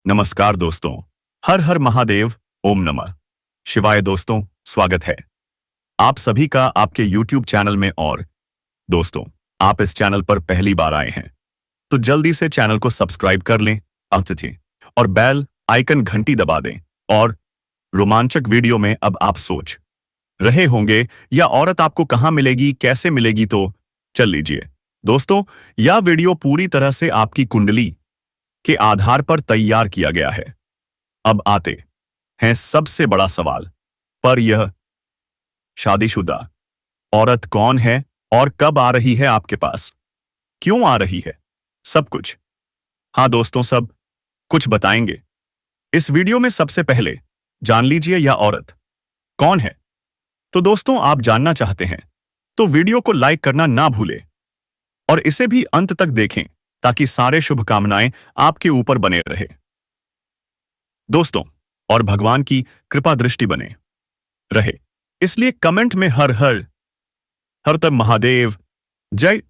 नमस्कार दोस्तों। हर हर महादेव। ओम नमः शिवाय। दोस्तों, स्वागत है आप सभी का आपके YouTube चैनल में। और दोस्तों, आप इस चैनल पर पहली बार आए हैं तो जल्दी से चैनल को सब्सक्राइब कर लें अंततः और बेल आइकन घंटी दबा दें। और रोमांचक वीडियो में अब आप सोच रहे होंगे यह औरत आपको कहां मिलेगी, कैसे मिलेगी, तो चल लीजिए दोस्तों, यह वीडियो पूरी तरह से आपकी कुंडली के आधार पर तैयार किया गया है। अब आते हैं सबसे बड़ा सवाल पर, यह शादीशुदा औरत कौन है और कब आ रही है आपके पास, क्यों आ रही है, सब कुछ। हाँ दोस्तों, सब कुछ बताएंगे इस वीडियो में। सबसे पहले जान लीजिए यह औरत कौन है। तो दोस्तों, आप जानना चाहते हैं तो वीडियो को लाइक करना ना भूलें और इसे भी अंत तक देखें ताकि सारे शुभकामनाएं आपके ऊपर बने रहे दोस्तों, और भगवान की कृपा दृष्टि बने रहे। इसलिए कमेंट में हर हर हर तब महादेव, जय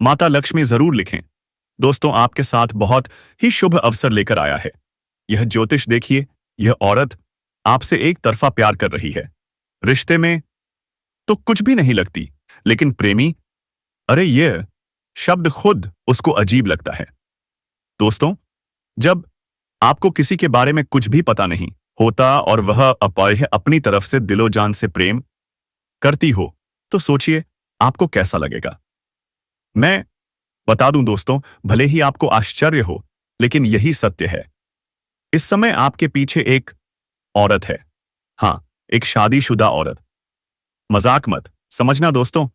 माता लक्ष्मी जरूर लिखें। दोस्तों, आपके साथ बहुत ही शुभ अवसर लेकर आया है यह ज्योतिष। देखिए, यह औरत आपसे एक तरफा प्यार कर रही है। रिश्ते में तो कुछ भी नहीं लगती, लेकिन प्रेमी, अरे यह शब्द खुद उसको अजीब लगता है। दोस्तों, जब आपको किसी के बारे में कुछ भी पता नहीं होता और वह अपनी तरफ से दिलो जान से प्रेम करती हो, तो सोचिए आपको कैसा लगेगा। मैं बता दूं दोस्तों, भले ही आपको आश्चर्य हो, लेकिन यही सत्य है। इस समय आपके पीछे एक औरत है। हाँ, एक शादीशुदा औरत। मजाक मत समझना दोस्तों,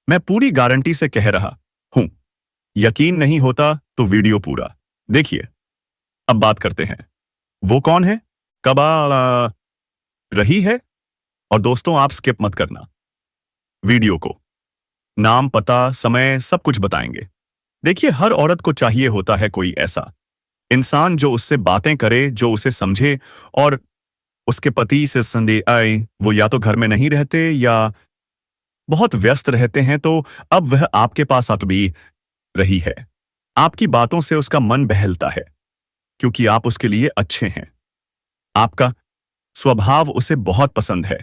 मैं पूरी गारंटी से कह रहा हूं। यकीन नहीं होता तो वीडियो पूरा देखिए। अब बात करते हैं वो कौन है, कब आ रही है। और दोस्तों, आप स्किप मत करना वीडियो को। नाम, पता, समय सब कुछ बताएंगे। देखिए, हर औरत को चाहिए होता है कोई ऐसा इंसान जो उससे बातें करे, जो उसे समझे। और उसके पति से संदेह आए, वो या तो घर में नहीं रहते या बहुत व्यस्त रहते हैं, तो अब वह आपके पास आ तो भी रही है। आपकी बातों से उसका मन बहलता है क्योंकि आप उसके लिए अच्छे हैं। आपका स्वभाव उसे बहुत पसंद है।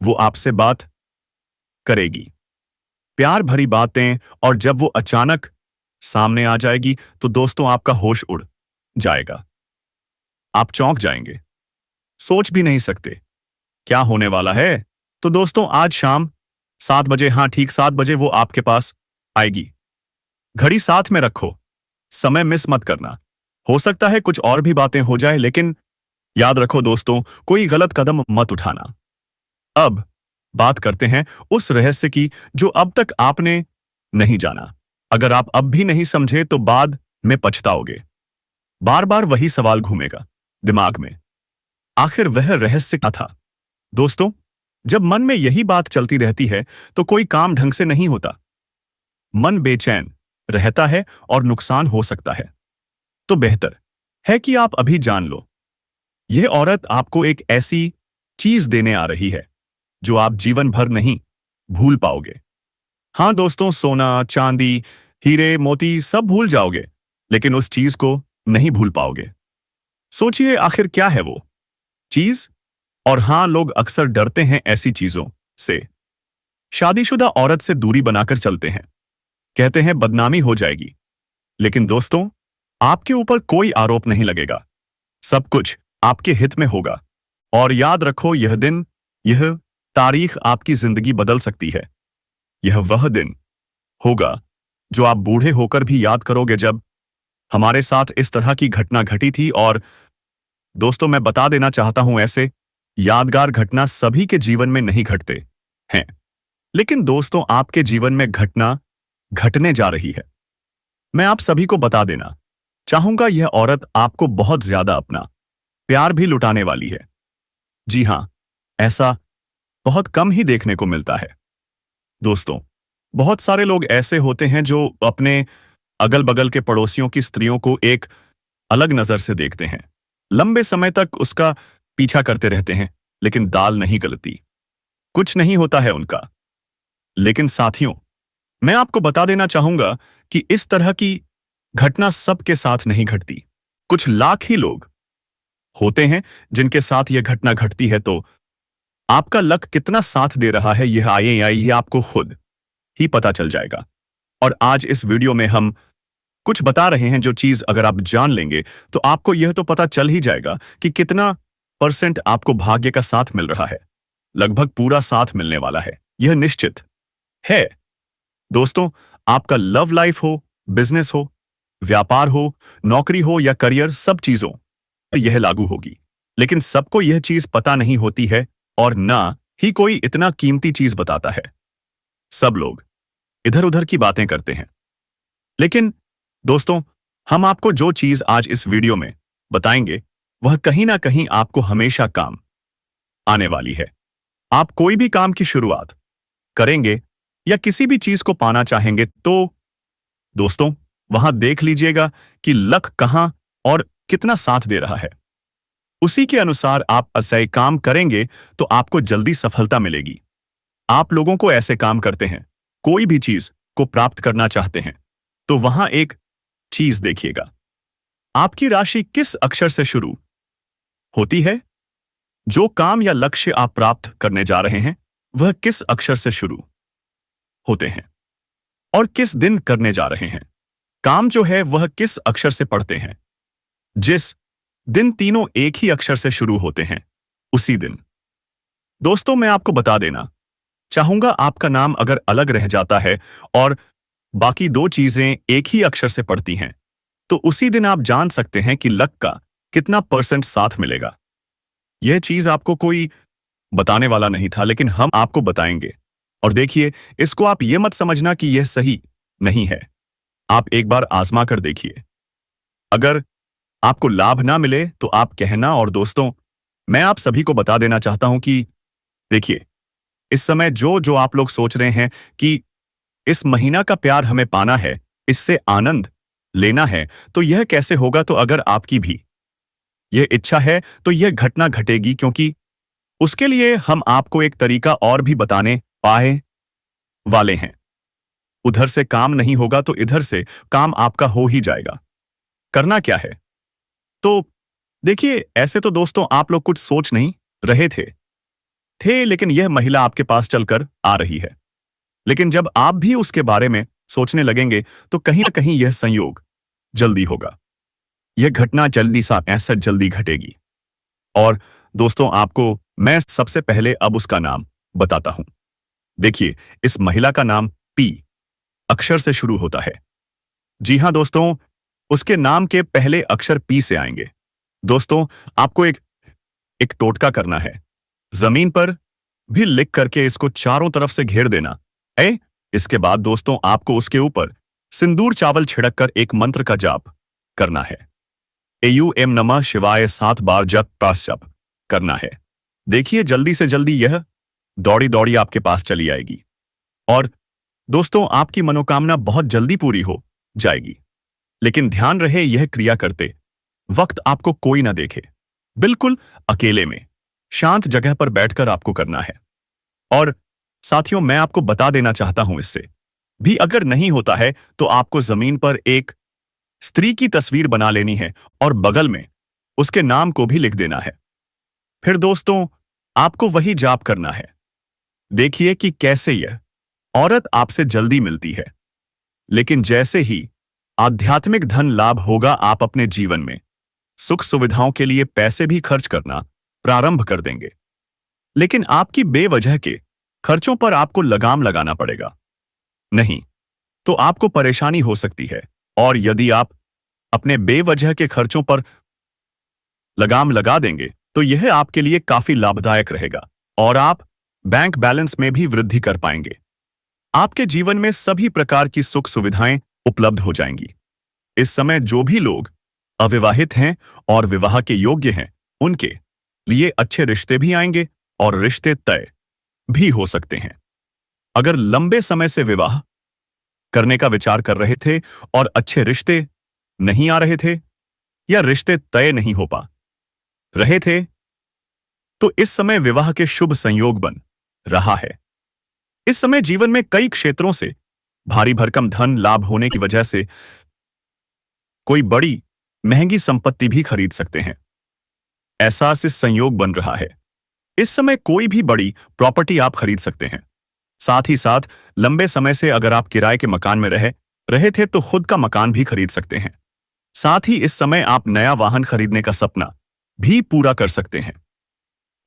वो आपसे बात करेगी, प्यार भरी बातें, और जब वो अचानक सामने आ जाएगी तो दोस्तों, आपका होश उड़ जाएगा। आप चौंक जाएंगे, सोच भी नहीं सकते क्या होने वाला है। तो दोस्तों, आज शाम 7 बजे, हाँ ठीक 7 बजे वो आपके पास आएगी। घड़ी साथ में रखो, समय मिस मत करना। हो सकता है कुछ और भी बातें हो जाए, लेकिन याद रखो दोस्तों, कोई गलत कदम मत उठाना। अब बात करते हैं उस रहस्य की जो अब तक आपने नहीं जाना। अगर आप अब भी नहीं समझे तो बाद में पछताओगे। बार बार वही सवाल घूमेगा दिमाग में, आखिर वह रहस्य क्या था। दोस्तों, जब मन में यही बात चलती रहती है तो कोई काम ढंग से नहीं होता। मन बेचैन रहता है और नुकसान हो सकता है। तो बेहतर है कि आप अभी जान लो। यह औरत आपको एक ऐसी चीज देने आ रही है जो आप जीवन भर नहीं भूल पाओगे। हाँ दोस्तों, सोना, चांदी, हीरे, मोती सब भूल जाओगे, लेकिन उस चीज को नहीं भूल पाओगे। सोचिए आखिर क्या है वो चीज। और हाँ, लोग अक्सर डरते हैं ऐसी चीजों से। शादीशुदा औरत से दूरी बनाकर चलते हैं, कहते हैं बदनामी हो जाएगी। लेकिन दोस्तों, आपके ऊपर कोई आरोप नहीं लगेगा, सब कुछ आपके हित में होगा। और याद रखो, यह दिन, यह तारीख आपकी जिंदगी बदल सकती है। यह वह दिन होगा जो आप बूढ़े होकर भी याद करोगे, जब हमारे साथ इस तरह की घटना घटी थी। और दोस्तों, मैं बता देना चाहता हूं, ऐसे यादगार घटना सभी के जीवन में नहीं घटते हैं, लेकिन दोस्तों, आपके जीवन में घटना घटने जा रही है। मैं आप सभी को बता देना चाहूंगा, यह औरत आपको बहुत ज्यादा अपना प्यार भी लुटाने वाली है। जी हां, ऐसा बहुत कम ही देखने को मिलता है। दोस्तों, बहुत सारे लोग ऐसे होते हैं जो अपने अगल बगल के पड़ोसियों की स्त्रियों को एक अलग नजर से देखते हैं, लंबे समय तक उसका पीछा करते रहते हैं, लेकिन दाल नहीं गलती, कुछ नहीं होता है उनका। लेकिन साथियों, मैं आपको बता देना चाहूंगा कि इस तरह की घटना सबके साथ नहीं घटती। कुछ लाख ही लोग होते हैं जिनके साथ यह घटना घटती है। तो आपका लक कितना साथ दे रहा है यह ये आपको खुद ही पता चल जाएगा। और आज इस वीडियो में हम कुछ बता रहे हैं जो चीज अगर आप जान लेंगे तो आपको यह तो पता चल ही जाएगा कि कितना परसेंट आपको भाग्य का साथ मिल रहा है। लगभग पूरा साथ मिलने वाला है, यह निश्चित है। दोस्तों, आपका लव लाइफ हो, बिजनेस हो, व्यापार हो, नौकरी हो या करियर, सब चीजों पर यह लागू होगी। लेकिन सबको यह चीज पता नहीं होती है और ना ही कोई इतना कीमती चीज बताता है। सब लोग इधर उधर की बातें करते हैं। लेकिन दोस्तों, हम आपको जो चीज आज इस वीडियो में बताएंगे वह कहीं ना कहीं आपको हमेशा काम आने वाली है। आप कोई भी काम की शुरुआत करेंगे या किसी भी चीज को पाना चाहेंगे तो दोस्तों वहां देख लीजिएगा कि लक कहां और कितना साथ दे रहा है। उसी के अनुसार आप ऐसे काम करेंगे तो आपको जल्दी सफलता मिलेगी। आप लोगों को ऐसे काम करते हैं, कोई भी चीज को प्राप्त करना चाहते हैं तो वहां एक चीज देखिएगा, आपकी राशि किस अक्षर से शुरू होती है। जो काम या लक्ष्य आप प्राप्त करने जा रहे हैं वह किस अक्षर से शुरू होते हैं और किस दिन करने जा रहे हैं। काम जो है वह किस अक्षर से पढ़ते हैं। जिस दिन तीनों एक ही अक्षर से शुरू होते हैं उसी दिन। दोस्तों, मैं आपको बता देना चाहूंगा, आपका नाम अगर अलग रह जाता है और बाकी दो चीजें एक ही अक्षर से पढ़ती हैं तो उसी दिन आप जान सकते हैं कि लक का कितना परसेंट साथ मिलेगा। यह चीज आपको कोई बताने वाला नहीं था, लेकिन हम आपको बताएंगे। और देखिए, इसको आप ये मत समझना कि यह सही नहीं है। आप एक बार आजमा कर देखिए। अगर आपको लाभ ना मिले तो आप कहना। और दोस्तों, मैं आप सभी को बता देना चाहता हूं कि देखिए, इस समय जो जो आप लोग सोच रहे हैं कि इस महीना का प्यार हमें पाना है, इससे आनंद लेना है, तो यह कैसे होगा। तो अगर आपकी भी यह इच्छा है तो यह घटना घटेगी, क्योंकि उसके लिए हम आपको एक तरीका और भी बताने पाए वाले हैं। उधर से काम नहीं होगा तो इधर से काम आपका हो ही जाएगा। करना क्या है तो देखिए, ऐसे तो दोस्तों आप लोग कुछ सोच नहीं रहे थे, लेकिन यह महिला आपके पास चलकर आ रही है। लेकिन जब आप भी उसके बारे में सोचने लगेंगे तो कहीं ना कहीं यह संयोग जल्दी होगा। यह घटना जल्दी सा ऐसा जल्दी घटेगी। और दोस्तों, आपको मैं सबसे पहले अब उसका नाम बताता हूं। देखिए, इस महिला का नाम पी अक्षर से शुरू होता है। जी हां दोस्तों, उसके नाम के पहले अक्षर पी से आएंगे। दोस्तों, आपको एक टोटका करना है। जमीन पर भी लिख करके इसको चारों तरफ से घेर देना है। इसके बाद दोस्तों आपको उसके ऊपर सिंदूर चावल छिड़क कर एक मंत्र का जाप करना है। एयू नमः शिवाय 7 बार जप करना है। देखिए, जल्दी से जल्दी यह दौड़ी दौड़ी आपके पास चली आएगी और दोस्तों आपकी मनोकामना बहुत जल्दी पूरी हो जाएगी। लेकिन ध्यान रहे, यह क्रिया करते वक्त आपको कोई ना देखे। बिल्कुल अकेले में शांत जगह पर बैठकर आपको करना है। और साथियों, मैं आपको बता देना चाहता हूं, इससे भी अगर नहीं होता है तो आपको जमीन पर एक स्त्री की तस्वीर बना लेनी है और बगल में उसके नाम को भी लिख देना है। फिर दोस्तों आपको वही जाप करना है। देखिए कि कैसे यह औरत आपसे जल्दी मिलती है। लेकिन जैसे ही आध्यात्मिक धन लाभ होगा, आप अपने जीवन में सुख सुविधाओं के लिए पैसे भी खर्च करना प्रारंभ कर देंगे। लेकिन आपकी बेवजह के खर्चों पर आपको लगाम लगाना पड़ेगा, नहीं तो आपको परेशानी हो सकती है। और यदि आप अपने बेवजह के खर्चों पर लगाम लगा देंगे तो यह आपके लिए काफी लाभदायक रहेगा और आप बैंक बैलेंस में भी वृद्धि कर पाएंगे। आपके जीवन में सभी प्रकार की सुख सुविधाएं उपलब्ध हो जाएंगी। इस समय जो भी लोग अविवाहित हैं और विवाह के योग्य हैं, उनके लिए अच्छे रिश्ते भी आएंगे और रिश्ते तय भी हो सकते हैं। अगर लंबे समय से विवाह करने का विचार कर रहे थे और अच्छे रिश्ते नहीं आ रहे थे या रिश्ते तय नहीं हो पा रहे थे, तो इस समय विवाह के शुभ संयोग बन रहा है। इस समय जीवन में कई क्षेत्रों से भारी भरकम धन लाभ होने की वजह से कोई बड़ी महंगी संपत्ति भी खरीद सकते हैं। ऐसा इस संयोग बन रहा है। इस समय कोई भी बड़ी प्रॉपर्टी आप खरीद सकते हैं। साथ ही साथ लंबे समय से अगर आप किराए के मकान में रहे रहे थे तो खुद का मकान भी खरीद सकते हैं। साथ ही इस समय आप नया वाहन खरीदने का सपना भी पूरा कर सकते हैं।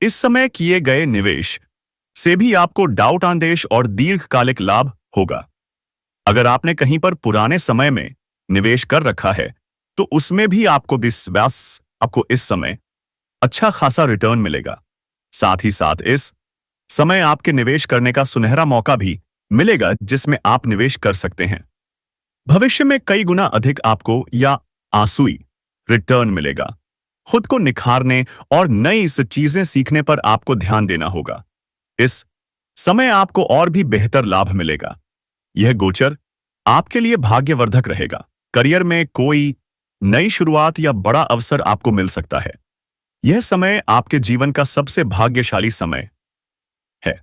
इस समय किए गए निवेश से भी आपको डाउट आदेश और दीर्घकालिक लाभ होगा। अगर आपने कहीं पर पुराने समय में निवेश कर रखा है तो उसमें भी आपको इस समय अच्छा खासा रिटर्न मिलेगा। साथ ही साथ इस समय आपके निवेश करने का सुनहरा मौका भी मिलेगा जिसमें आप निवेश कर सकते हैं। भविष्य में कई गुना अधिक आपको या आंसुई रिटर्न मिलेगा। खुद को निखारने और नई चीजें सीखने पर आपको ध्यान देना होगा। इस समय आपको और भी बेहतर लाभ मिलेगा। यह गोचर आपके लिए भाग्यवर्धक रहेगा। करियर में कोई नई शुरुआत या बड़ा अवसर आपको मिल सकता है। यह समय आपके जीवन का सबसे भाग्यशाली समय है।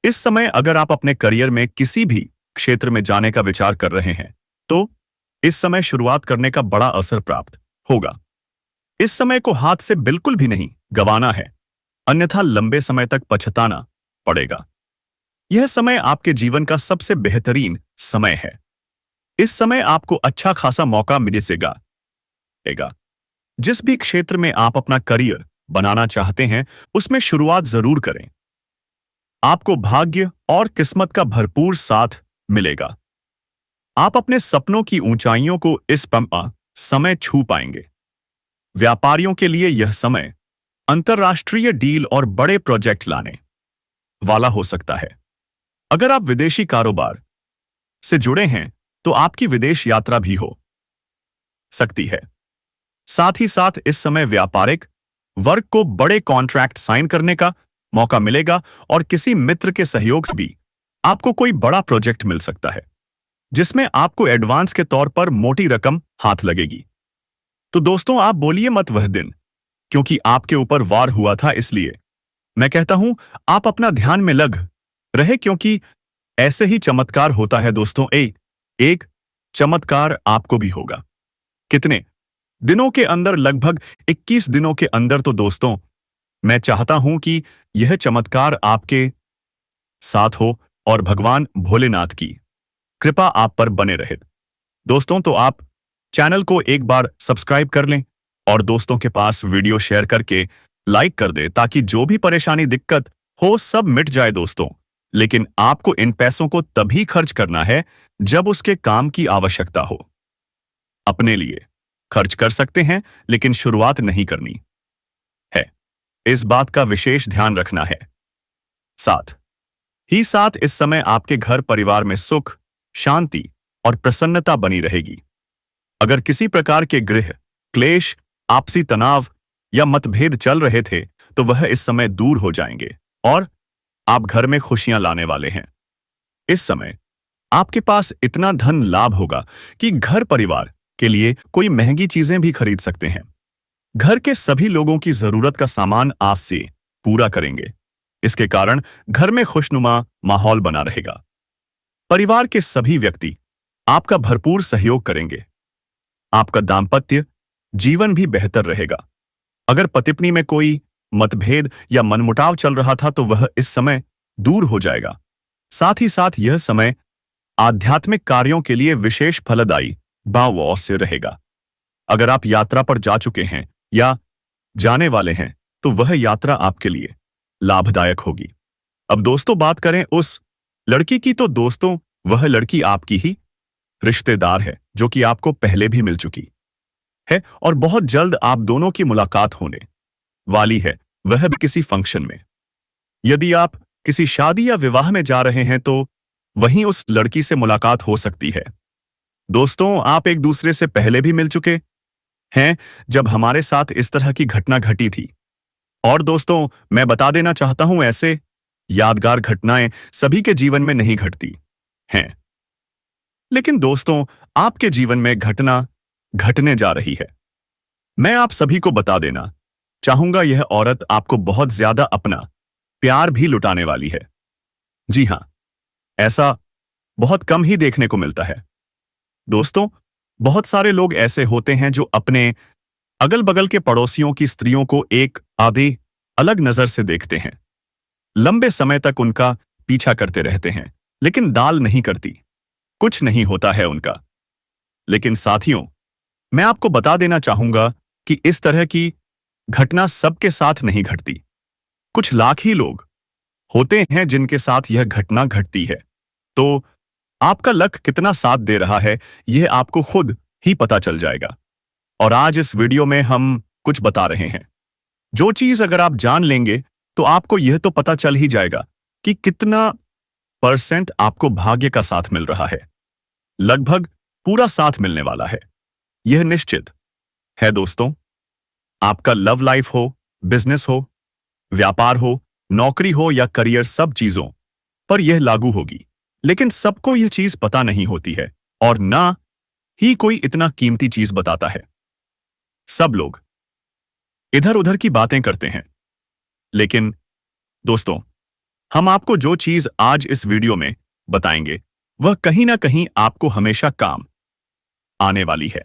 इस समय अगर आप अपने करियर में किसी भी क्षेत्र में जाने का विचार कर रहे हैं तो इस समय शुरुआत करने का बड़ा अवसर प्राप्त होगा। इस समय को हाथ से बिल्कुल भी नहीं गंवाना है, अन्यथा लंबे समय तक पछताना पड़ेगा। यह समय आपके जीवन का सबसे बेहतरीन समय है। इस समय आपको अच्छा खासा मौका मिलेगा। जिस भी क्षेत्र में आप अपना करियर बनाना चाहते हैं उसमें शुरुआत जरूर करें। आपको भाग्य और किस्मत का भरपूर साथ मिलेगा। आप अपने सपनों की ऊंचाइयों को इस समय छू पाएंगे। व्यापारियों के लिए यह समय अंतर्राष्ट्रीय डील और बड़े प्रोजेक्ट लाने वाला हो सकता है। अगर आप विदेशी कारोबार से जुड़े हैं तो आपकी विदेश यात्रा भी हो सकती है। साथ ही साथ इस समय व्यापारिक वर्ग को बड़े कॉन्ट्रैक्ट साइन करने का मौका मिलेगा और किसी मित्र के सहयोग से भी आपको कोई बड़ा प्रोजेक्ट मिल सकता है जिसमें आपको एडवांस के तौर पर मोटी रकम हाथ लगेगी। तो दोस्तों, आप बोलिए मत वह दिन, क्योंकि आपके ऊपर वार हुआ था। इसलिए मैं कहता हूं आप अपना ध्यान में लग रहे, क्योंकि ऐसे ही चमत्कार होता है दोस्तों। एक चमत्कार आपको भी होगा। कितने दिनों के अंदर? लगभग 21 दिनों के अंदर। तो दोस्तों, मैं चाहता हूं कि यह चमत्कार आपके साथ हो और भगवान भोलेनाथ की कृपा आप पर बने रहे। दोस्तों, तो आप चैनल को एक बार सब्सक्राइब कर लें और दोस्तों के पास वीडियो शेयर करके लाइक कर दे, ताकि जो भी परेशानी दिक्कत हो सब मिट जाए दोस्तों। लेकिन आपको इन पैसों को तभी खर्च करना है जब उसके काम की आवश्यकता हो। अपने लिए खर्च कर सकते हैं लेकिन शुरुआत नहीं करनी है, इस बात का विशेष ध्यान रखना है। साथ ही साथ इस समय आपके घर परिवार में सुख, शांति और प्रसन्नता बनी रहेगी। अगर किसी प्रकार के गृह क्लेश, आपसी तनाव या मतभेद चल रहे थे तो वह इस समय दूर हो जाएंगे और आप घर में खुशियां लाने वाले हैं। इस समय आपके पास इतना धन लाभ होगा कि घर परिवार के लिए कोई महंगी चीजें भी खरीद सकते हैं। घर के सभी लोगों की जरूरत का सामान आज से पूरा करेंगे। इसके कारण घर में खुशनुमा माहौल बना रहेगा। परिवार के सभी व्यक्ति आपका भरपूर सहयोग करेंगे। आपका दाम्पत्य जीवन भी बेहतर रहेगा। अगर पति पत्नी में कोई मतभेद या मनमुटाव चल रहा था तो वह इस समय दूर हो जाएगा। साथ ही साथ यह समय आध्यात्मिक कार्यों के लिए विशेष फलदायी भाव से रहेगा। अगर आप यात्रा पर जा चुके हैं या जाने वाले हैं तो वह यात्रा आपके लिए लाभदायक होगी। अब दोस्तों, बात करें उस लड़की की, तो दोस्तों वह लड़की आपकी ही रिश्तेदार है जो कि आपको पहले भी मिल चुकी है और बहुत जल्द आप दोनों की मुलाकात होने वाली है, वह भी किसी फंक्शन में। यदि आप किसी शादी या विवाह में जा रहे हैं तो वहीं उस लड़की से मुलाकात हो सकती है। दोस्तों, आप एक दूसरे से पहले भी मिल चुके हैं जब हमारे साथ इस तरह की घटना घटी थी। और दोस्तों, मैं बता देना चाहता हूं, ऐसे यादगार घटनाएं सभी के जीवन में नहीं घटती हैं, लेकिन दोस्तों आपके जीवन में घटना घटने जा रही है। मैं आप सभी को बता देना चाहूंगा, यह औरत आपको बहुत ज्यादा अपना प्यार भी लुटाने वाली है। जी हां, ऐसा बहुत कम ही देखने को मिलता है। दोस्तों, बहुत सारे लोग ऐसे होते हैं जो अपने अगल बगल के पड़ोसियों की स्त्रियों को एक आधे अलग नजर से देखते हैं। लंबे समय तक उनका पीछा करते रहते हैं, लेकिन दाल नहीं करती, कुछ नहीं होता है उनका। लेकिन साथियों, मैं आपको बता देना चाहूंगा कि इस तरह की घटना सबके साथ नहीं घटती। कुछ लाख ही लोग होते हैं जिनके साथ यह घटना घटती है। तो आपका लक कितना साथ दे रहा है, यह आपको खुद ही पता चल जाएगा। और आज इस वीडियो में हम कुछ बता रहे हैं, जो चीज अगर आप जान लेंगे तो आपको यह तो पता चल ही जाएगा कि कितना परसेंट आपको भाग्य का साथ मिल रहा है। लगभग पूरा साथ मिलने वाला है, यह निश्चित है दोस्तों। आपका लव लाइफ हो, बिजनेस हो, व्यापार हो, नौकरी हो या करियर, सब चीजों पर यह लागू होगी। लेकिन सबको यह चीज पता नहीं होती है और ना ही कोई इतना कीमती चीज बताता है। सब लोग इधर उधर की बातें करते हैं, लेकिन दोस्तों, हम आपको जो चीज आज इस वीडियो में बताएंगे वह कहीं ना कहीं आपको हमेशा काम आने वाली है।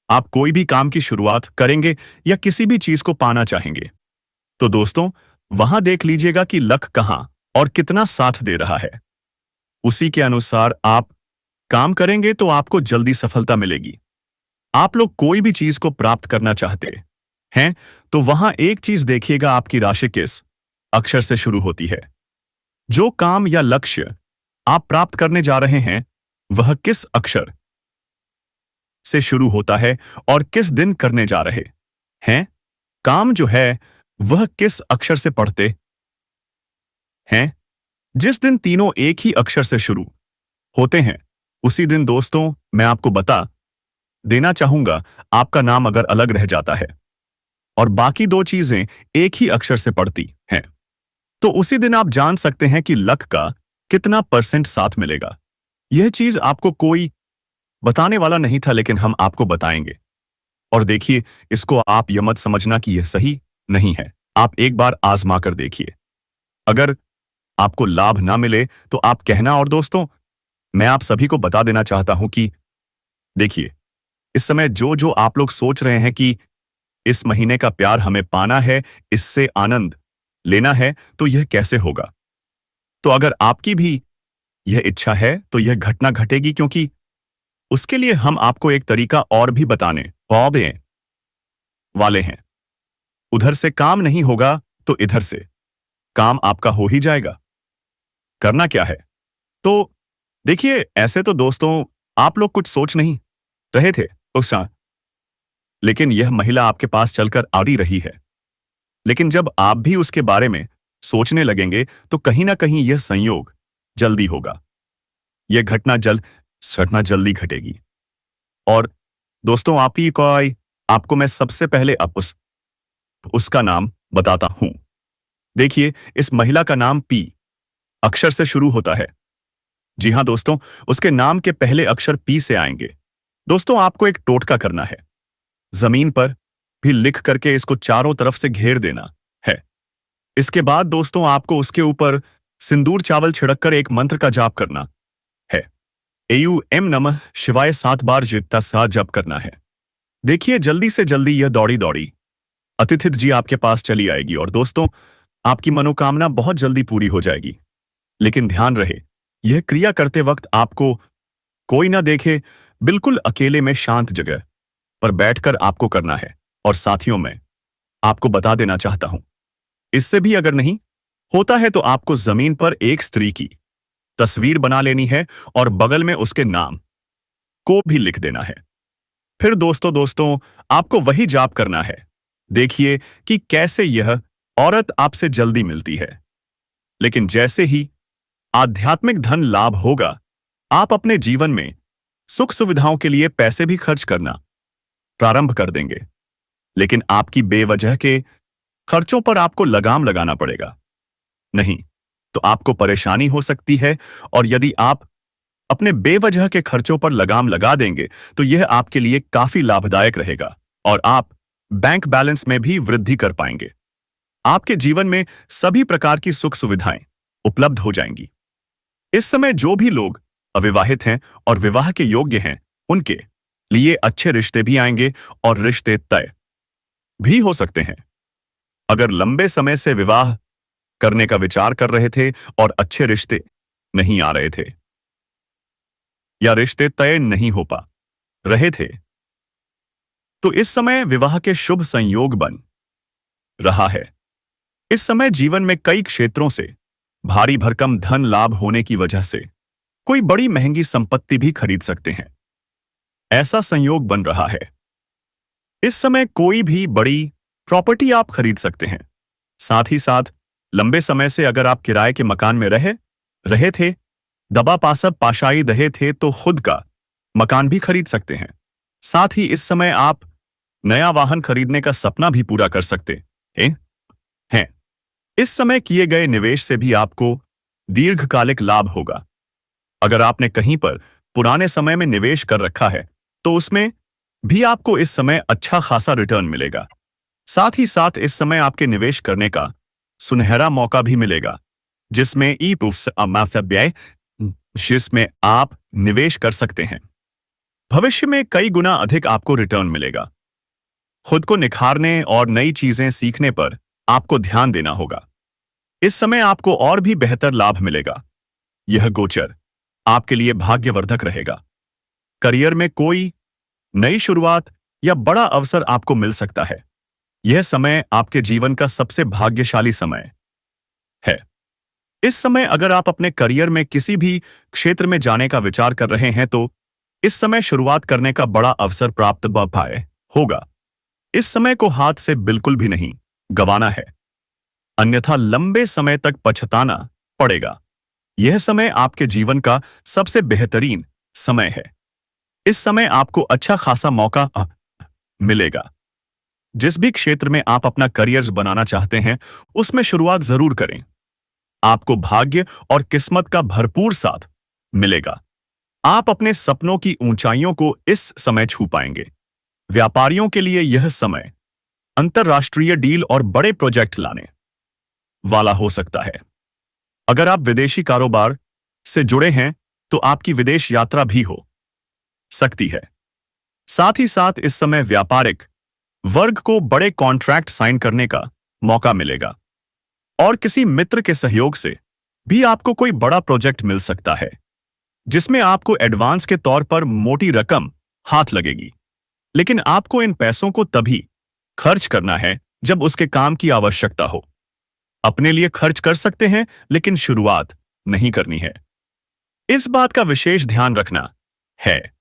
आप कोई भी काम की शुरुआत करेंगे या किसी भी चीज को पाना चाहेंगे, तो दोस्तों वहां देख लीजिएगा कि लक कहां और कितना साथ दे रहा है। उसी के अनुसार आप काम करेंगे तो आपको जल्दी सफलता मिलेगी। आप लोग कोई भी चीज को प्राप्त करना चाहते हैं तो वहां एक चीज देखिएगा, आपकी राशि किस अक्षर से शुरू होती है। जो काम या लक्ष्य आप प्राप्त करने जा रहे हैं वह किस अक्षर से शुरू होता है और किस दिन करने जा रहे हैं। काम जो है वह किस अक्षर से पढ़ते हैं। जिस दिन तीनों एक ही अक्षर से शुरू होते हैं उसी दिन दोस्तों मैं आपको बता देना चाहूंगा, आपका नाम अगर अलग रह जाता है और बाकी दो चीजें एक ही अक्षर से पढ़ती हैं, तो उसी दिन आप जान सकते हैं कि लक का कितना परसेंट साथ मिलेगा। यह चीज आपको कोई बताने वाला नहीं था, लेकिन हम आपको बताएंगे। और देखिए, इसको आप यह मत समझना कि यह सही नहीं है। आप एक बार आजमा कर देखिए, अगर आपको लाभ ना मिले तो आप कहना। और दोस्तों, मैं आप सभी को बता देना चाहता हूं कि देखिए, इस समय जो जो आप लोग सोच रहे हैं कि इस महीने का प्यार हमें पाना है, इससे आनंद लेना है, तो यह कैसे होगा। तो अगर आपकी भी यह इच्छा है तो यह घटना घटेगी, क्योंकि उसके लिए हम आपको एक तरीका और भी बताने वाले हैं। उधर से काम नहीं होगा तो इधर से काम आपका हो ही जाएगा। करना क्या है, तो देखिए, ऐसे तो दोस्तों आप लोग कुछ सोच नहीं रहे थे उस समय, लेकिन यह महिला आपके पास चलकर आ रही है। लेकिन जब आप भी उसके बारे में सोचने लगेंगे तो कहीं ना कहीं यह संयोग जल्दी होगा। यह घटना जल्दी घटेगी। और दोस्तों, आपको मैं सबसे पहले उसका नाम बताता हूं। देखिए, इस महिला का नाम पी अक्षर से शुरू होता है। जी हां दोस्तों, उसके नाम के पहले अक्षर पी से आएंगे। दोस्तों, आपको एक टोटका करना है। जमीन पर भी लिख करके इसको चारों तरफ से घेर देना है। इसके बाद दोस्तों आपको उसके ऊपर सिंदूर चावल छिड़क कर एक मंत्र का जाप करना है। एम नमः शिवाय 7 बार जितना सा जप करना है। देखिए, जल्दी से जल्दी यह दौड़ी दौड़ी अतिथि जी आपके पास चली आएगी और दोस्तों आपकी मनोकामना बहुत जल्दी पूरी हो जाएगी। लेकिन ध्यान रहे, यह क्रिया करते वक्त आपको कोई ना देखे, बिल्कुल अकेले में शांत जगह पर बैठकर आपको करना है। और साथियों, मैं आपको बता देना चाहता हूं, इससे भी अगर नहीं होता है तो आपको जमीन पर एक स्त्री की तस्वीर बना लेनी है और बगल में उसके नाम को भी लिख देना है। फिर दोस्तों आपको वही जाप करना है। देखिए कि कैसे यह औरत आपसे जल्दी मिलती है। लेकिन जैसे ही आध्यात्मिक धन लाभ होगा, आप अपने जीवन में सुख सुविधाओं के लिए पैसे भी खर्च करना प्रारंभ कर देंगे। लेकिन आपकी बेवजह के खर्चों पर आपको लगाम लगाना पड़ेगा, नहीं तो आपको परेशानी हो सकती है। और यदि आप अपने बेवजह के खर्चों पर लगाम लगा देंगे तो यह आपके लिए काफी लाभदायक रहेगा और आप बैंक बैलेंस में भी वृद्धि कर पाएंगे। आपके जीवन में सभी प्रकार की सुख सुविधाएं उपलब्ध हो जाएंगी। इस समय जो भी लोग अविवाहित हैं और विवाह के योग्य हैं, उनके लिए अच्छे रिश्ते भी आएंगे और रिश्ते तय भी हो सकते हैं। अगर लंबे समय से विवाह करने का विचार कर रहे थे और अच्छे रिश्ते नहीं आ रहे थे या रिश्ते तय नहीं हो पा रहे थे, तो इस समय विवाह के शुभ संयोग बन रहा है। इस समय जीवन में कई क्षेत्रों से भारी भरकम धन लाभ होने की वजह से कोई बड़ी महंगी संपत्ति भी खरीद सकते हैं। ऐसा संयोग बन रहा है। इस समय कोई भी बड़ी प्रॉपर्टी आप खरीद सकते हैं। साथ ही साथ लंबे समय से अगर आप किराए के मकान में रहे रहे थे, दबा पासब पाशाई दहे थे, तो खुद का मकान भी खरीद सकते हैं। साथ ही इस समय आप नया वाहन खरीदने का सपना भी पूरा कर सकते हैं। इस समय किए गए निवेश से भी आपको दीर्घकालिक लाभ होगा। अगर आपने कहीं पर पुराने समय में निवेश कर रखा है, तो उसमें भी आपको इस समय अच्छा खासा रिटर्न मिलेगा। साथ ही साथ इस समय आपके निवेश करने का सुनहरा मौका भी मिलेगा, जिसमें जिसमें आप निवेश कर सकते हैं। भविष्य में कई गुना अधिक आपको रिटर्न मिलेगा। खुद को निखारने और नई चीजें सीखने पर आपको ध्यान देना होगा। इस समय आपको और भी बेहतर लाभ मिलेगा। यह गोचर आपके लिए भाग्यवर्धक रहेगा। करियर में कोई नई शुरुआत या बड़ा अवसर आपको मिल सकता है। यह समय आपके जीवन का सबसे भाग्यशाली समय है। इस समय अगर आप अपने करियर में किसी भी क्षेत्र में जाने का विचार कर रहे हैं, तो इस समय शुरुआत करने का बड़ा अवसर प्राप्त होगा। इस समय को हाथ से बिल्कुल भी नहीं गंवाना है, अन्यथा लंबे समय तक पछताना पड़ेगा। यह समय आपके जीवन का सबसे बेहतरीन समय है। इस समय आपको अच्छा खासा मौका मिलेगा। जिस भी क्षेत्र में आप अपना करियर बनाना चाहते हैं, उसमें शुरुआत जरूर करें। आपको भाग्य और किस्मत का भरपूर साथ मिलेगा। आप अपने सपनों की ऊंचाइयों को इस समय छू पाएंगे। व्यापारियों के लिए यह समय अंतरराष्ट्रीय डील और बड़े प्रोजेक्ट लाने वाला हो सकता है। अगर आप विदेशी कारोबार से जुड़े हैं, तो आपकी विदेश यात्रा भी हो सकती है। साथ ही साथ इस समय व्यापारिक वर्ग को बड़े कॉन्ट्रैक्ट साइन करने का मौका मिलेगा और किसी मित्र के सहयोग से भी आपको कोई बड़ा प्रोजेक्ट मिल सकता है, जिसमें आपको एडवांस के तौर पर मोटी रकम हाथ लगेगी। लेकिन आपको इन पैसों को तभी खर्च करना है जब उसके काम की आवश्यकता हो। अपने लिए खर्च कर सकते हैं, लेकिन शुरुआत नहीं करनी है। इस बात का विशेष ध्यान रखना है।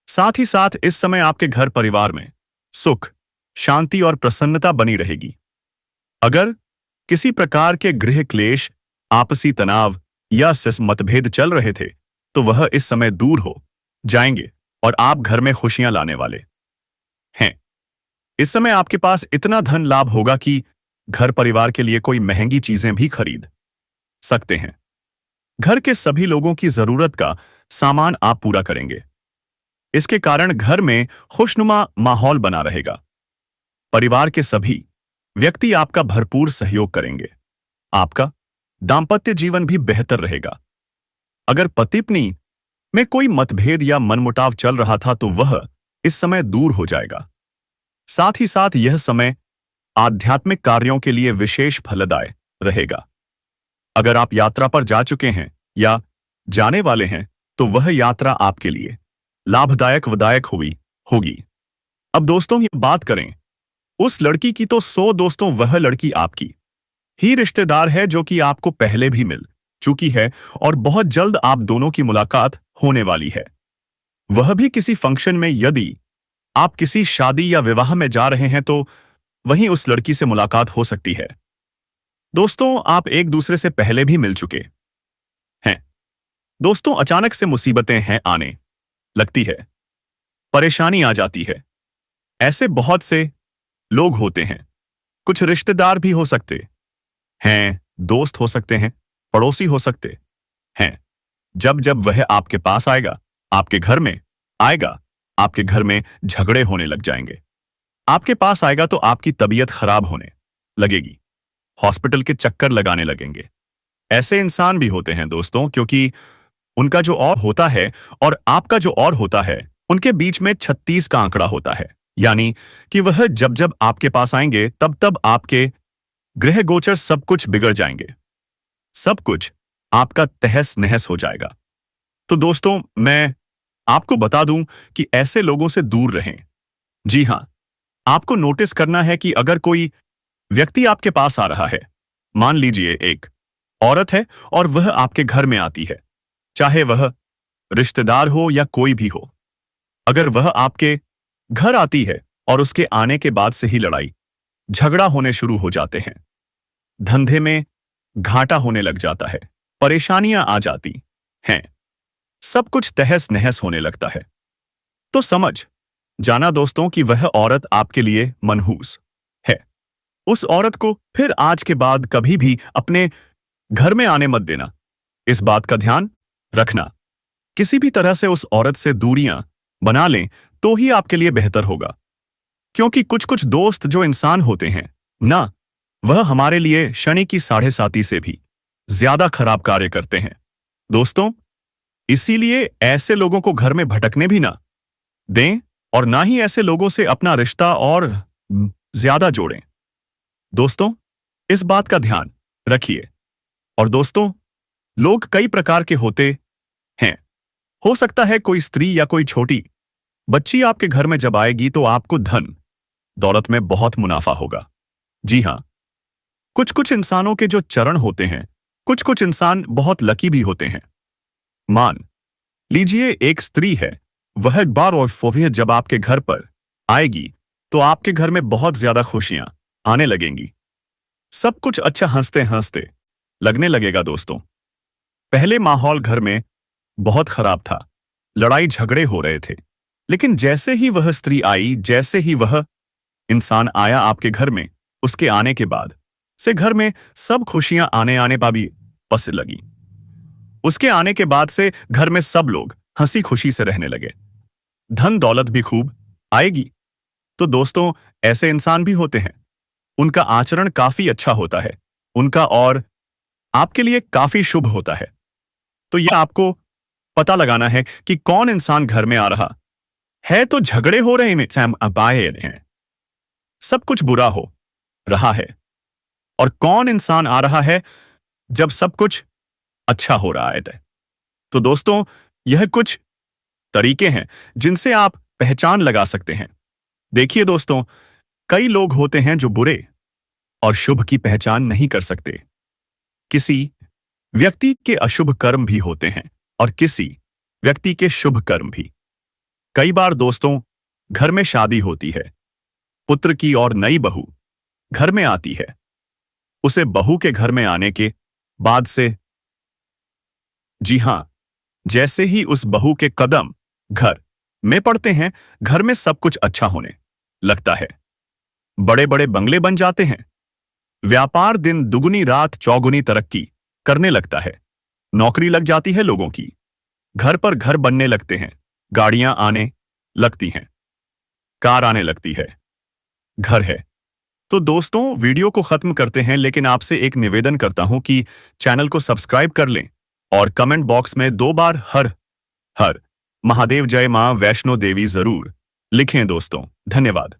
साथ ही साथ इस समय आपके घर परिवार में सुख, शांति और प्रसन्नता बनी रहेगी। अगर किसी प्रकार के गृह क्लेश, आपसी तनाव या मतभेद चल रहे थे, तो वह इस समय दूर हो जाएंगे और आप घर में खुशियां लाने वाले हैं। इस समय आपके पास इतना धन लाभ होगा कि घर परिवार के लिए कोई महंगी चीजें भी खरीद सकते हैं। घर के सभी लोगों की जरूरत का सामान आप पूरा करेंगे। इसके कारण घर में खुशनुमा माहौल बना रहेगा। परिवार के सभी व्यक्ति आपका भरपूर सहयोग करेंगे। आपका दांपत्य जीवन भी बेहतर रहेगा। अगर पति पत्नी में कोई मतभेद या मनमुटाव चल रहा था, तो वह इस समय दूर हो जाएगा। साथ ही साथ यह समय आध्यात्मिक कार्यों के लिए विशेष फलदायक रहेगा। अगर आप यात्रा पर जा चुके हैं या जाने वाले हैं, तो वह यात्रा आपके लिए लाभदायक वदायक होगी। अब दोस्तों ये बात करें उस लड़की की, तो 100 दोस्तों वह लड़की आपकी ही रिश्तेदार है, जो कि आपको पहले भी मिल चुकी है और बहुत जल्द आप दोनों की मुलाकात होने वाली है। वह भी किसी फंक्शन में। यदि आप किसी शादी या विवाह में जा रहे हैं, तो वहीं उस लड़की से मुलाकात हो सकती है। दोस्तों, आप एक दूसरे से पहले भी मिल चुके हैं। दोस्तों, अचानक से मुसीबतें हैं आने लगती है, परेशानी आ जाती है। ऐसे बहुत से लोग होते हैं। कुछ रिश्तेदार भी हो सकते हैं, दोस्त हो सकते हैं, पड़ोसी हो सकते हैं। जब जब वह आपके पास आएगा, आपके घर में आएगा, आपके घर में झगड़े होने लग जाएंगे। आपके पास आएगा तो आपकी तबीयत खराब होने लगेगी, हॉस्पिटल के चक्कर लगाने लगेंगे। ऐसे इंसान भी होते हैं दोस्तों, क्योंकि उनका जो और होता है और आपका जो और होता है, उनके बीच में 36 का आंकड़ा होता है, यानी कि वह जब जब आपके पास आएंगे तब तब आपके ग्रह गोचर सब कुछ बिगड़ जाएंगे, सब कुछ आपका तहस नहस हो जाएगा। तो दोस्तों, मैं आपको बता दूं कि ऐसे लोगों से दूर रहें। जी हां, आपको नोटिस करना है कि अगर कोई व्यक्ति आपके पास आ रहा है, मान लीजिए एक औरत है और वह आपके घर में आती है, चाहे वह रिश्तेदार हो या कोई भी हो, अगर वह आपके घर आती है और उसके आने के बाद से ही लड़ाई झगड़ा होने शुरू हो जाते हैं, धंधे में घाटा होने लग जाता है, परेशानियां आ जाती हैं, सब कुछ तहस नहस होने लगता है, तो समझ जाना दोस्तों कि वह औरत आपके लिए मनहूस है। उस औरत को फिर आज के बाद कभी भी अपने घर में आने मत देना। इस बात का ध्यान रखना, किसी भी तरह से उस औरत से दूरियां बना लें तो ही आपके लिए बेहतर होगा, क्योंकि कुछ कुछ दोस्त जो इंसान होते हैं ना, वह हमारे लिए शनि की 7.5 से भी ज्यादा खराब कार्य करते हैं दोस्तों। इसीलिए ऐसे लोगों को घर में भटकने भी ना दें और ना ही ऐसे लोगों से अपना रिश्ता और ज्यादा जोड़ें। दोस्तों, इस बात का ध्यान रखिए। और दोस्तों, लोग कई प्रकार के होते हैं। हो सकता है कोई स्त्री या कोई छोटी बच्ची आपके घर में जब आएगी तो आपको धन दौलत में बहुत मुनाफा होगा। जी हां, कुछ कुछ इंसानों के जो चरण होते हैं, कुछ कुछ इंसान बहुत लकी भी होते हैं। मान लीजिए एक स्त्री है, वह एक बार और फोवियत जब आपके घर पर आएगी तो आपके घर में बहुत ज्यादा खुशियां आने लगेंगी, सब कुछ अच्छा हंसते हंसते लगने लगेगा दोस्तों। पहले माहौल घर में बहुत खराब था, लड़ाई झगड़े हो रहे थे, लेकिन जैसे ही वह स्त्री आई, जैसे ही वह इंसान आया आपके घर में, उसके आने के बाद से घर में सब खुशियां आने आने पा भी पस लगी। उसके आने के बाद से घर में सब लोग हंसी खुशी से रहने लगे, धन दौलत भी खूब आएगी। तो दोस्तों, ऐसे इंसान भी होते हैं, उनका आचरण काफी अच्छा होता है, उनका और आपके लिए काफी शुभ होता है। तो यह आपको पता लगाना है कि कौन इंसान घर में आ रहा है तो झगड़े हो रहे हैं, सैम अबाए हैं, सब कुछ बुरा हो रहा है, और कौन इंसान आ रहा है जब सब कुछ अच्छा हो रहा है। तो दोस्तों, यह कुछ तरीके हैं जिनसे आप पहचान लगा सकते हैं। देखिए दोस्तों, कई लोग होते हैं जो बुरे और शुभ की पहचान नहीं कर सकते। किसी व्यक्ति के अशुभ कर्म भी होते हैं और किसी व्यक्ति के शुभ कर्म भी। कई बार दोस्तों, घर में शादी होती है, पुत्र की और नई बहू घर में आती है, उसे बहू के घर में आने के बाद से, जी हां, जैसे ही उस बहू के कदम घर में पड़ते हैं, घर में सब कुछ अच्छा होने लगता है, बड़े बड़े बंगले बन जाते हैं, व्यापार दिन दुगुनी रात चौगुनी तरक्की करने लगता है, नौकरी लग जाती है लोगों की, घर पर घर बनने लगते हैं, गाड़ियां आने लगती हैं, कार आने लगती है, घर है। तो दोस्तों, वीडियो को खत्म करते हैं, लेकिन आपसे एक निवेदन करता हूं कि चैनल को सब्सक्राइब कर लें और कमेंट बॉक्स में 2 बार हर हर महादेव जय मां वैष्णो देवी जरूर लिखें दोस्तों। धन्यवाद।